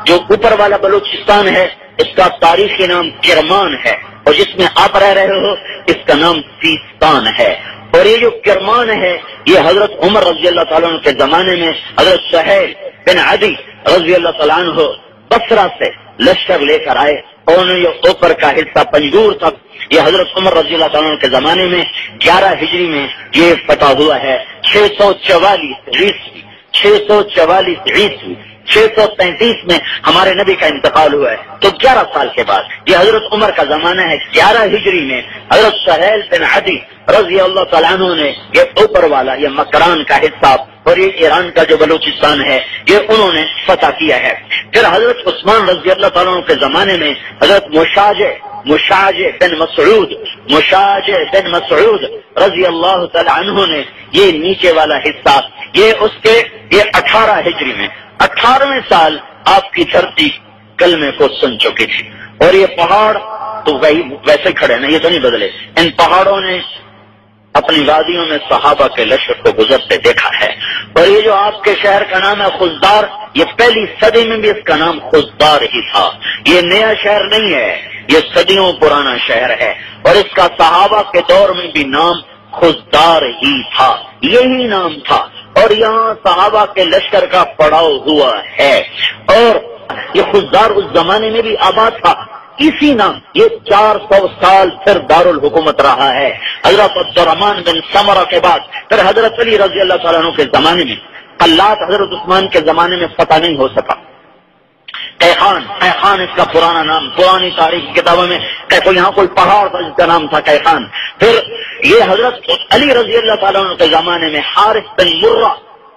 جو اوپر والا بلوچستان ہے اس کا تاریخی نام کرمان ہے، اور جس میں آپ رہ رہے ہو اس کا نام سیستان ہے۔ اور یہ جو کرمان ہے یہ حضرت عمر رضی اللہ تعالیٰ عنہ کے زمانے میں حضرت سہیل بن عدی رضی اللہ تعالیٰ عنہ بصرہ سے لشکر لے کر آئے، اور انہوں نے یہ اوپر کا حصہ پنجور تک یہ حضرت عمر رضی اللہ تعالیٰ عنہ کے زمانے میں 11 ہجری میں یہ فتح ہوا ہے۔ 644 عیسوی 633 میں ہمارے نبی کا انتقال ہوا ہے، تو 11 سال کے بعد یہ حضرت عمر کا زمانہ ہے۔ 11 ہجری میں حضرت سہیل بن عدی رضی اللہ تعالیٰ عنہ نے یہ اوپر والا یہ مکران کا حصہ اور یہ ایران کا جو بلوچستان ہے یہ انہوں نے فتح کیا ہے۔ پھر حضرت عثمان رضی اللہ تعالیٰ عنہ کے زمانے میں حضرت مشاج بن مسعود رضی اللہ تعالیٰ عنہ نے یہ نیچے والا حصہ یہ 18 ہجری میں 18ویں سال آپ کی دھرتی کلمے کو سن چکی تھی، اور یہ پہاڑ تو ویسے کھڑے نا، یہ تو نہیں بدلے۔ ان پہاڑوں نے اپنی وادیوں میں صحابہ کے لشکر کو گزرتے دیکھا ہے، اور یہ جو آپ کے شہر کا نام ہے خزدار، یہ پہلی صدی میں بھی اس کا نام خزدار ہی تھا، یہ نیا شہر نہیں ہے، یہ صدیوں پرانا شہر ہے، اور اس کا صحابہ کے دور میں بھی نام خزدار ہی تھا، یہی نام تھا، اور یہاں صحابہ کے لشکر کا پڑاؤ ہوا ہے، اور یہ خزدار اس زمانے میں بھی آباد تھا، اسی نام یہ 400 سال پھر دارالحکومت رہا ہے۔ حضرت عبدالرحمن بن سمرہ کے بعد پھر حضرت علی رضی اللہ تعالیٰ عنہ کے زمانے میں قلات حضرت عثمان کے زمانے میں فتح نہیں ہو سکا۔ قیخان اس کا پرانا نام، پرانی تاریخ کی کتابوں میں یہاں کوئی پہاڑ تھا جس کا نام تھا قیخان۔ پھر یہ حضرت علی رضی اللہ تعالیٰ عنہ کے زمانے میں حارث بن مرہ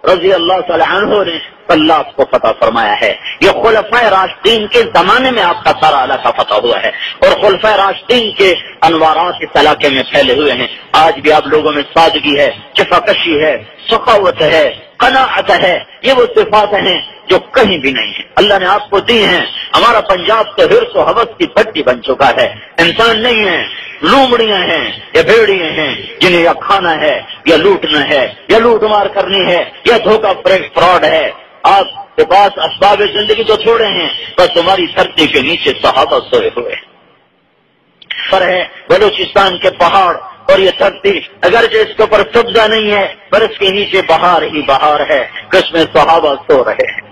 رضی اللہ تعالیٰ عنہ نے قلات کو فتح فرمایا ہے۔ یہ خلفائے راشدین کے زمانے میں آپ کا سارا علاقہ فتح ہوا ہے، اور خلفائے راشدین کے انوارات اس علاقے میں پھیلے ہوئے ہیں۔ آج بھی آپ لوگوں میں سادگی ہے، شفاکشی ہے، سخاوت ہے، قناعت ہے، یہ وہ صفات ہیں جو کہیں بھی نہیں ہیں، اللہ نے آپ کو دی ہیں۔ ہمارا پنجاب تو حرص و حوث کی پٹی بن چکا ہے، انسان نہیں ہے، لومڑیاں ہیں یا بھیڑیاں ہیں جنہیں یا کھانا ہے یا لوٹنا ہے یا لوٹ مار کرنی ہے یا دھوکہ فراڈ ہے۔ آپ کے پاس اسباب زندگی تو تھوڑے ہیں، بس تمہاری دھرتی کے نیچے صحابہ سوئے ہوئے پر ہے بلوچستان کے پہاڑ، اور یہ دھرتی اگرچہ اس کے اوپر قبضہ نہیں ہے پر اس کے نیچے بہار ہی بہار ہے، جس میں صحابہ سو رہے ہیں۔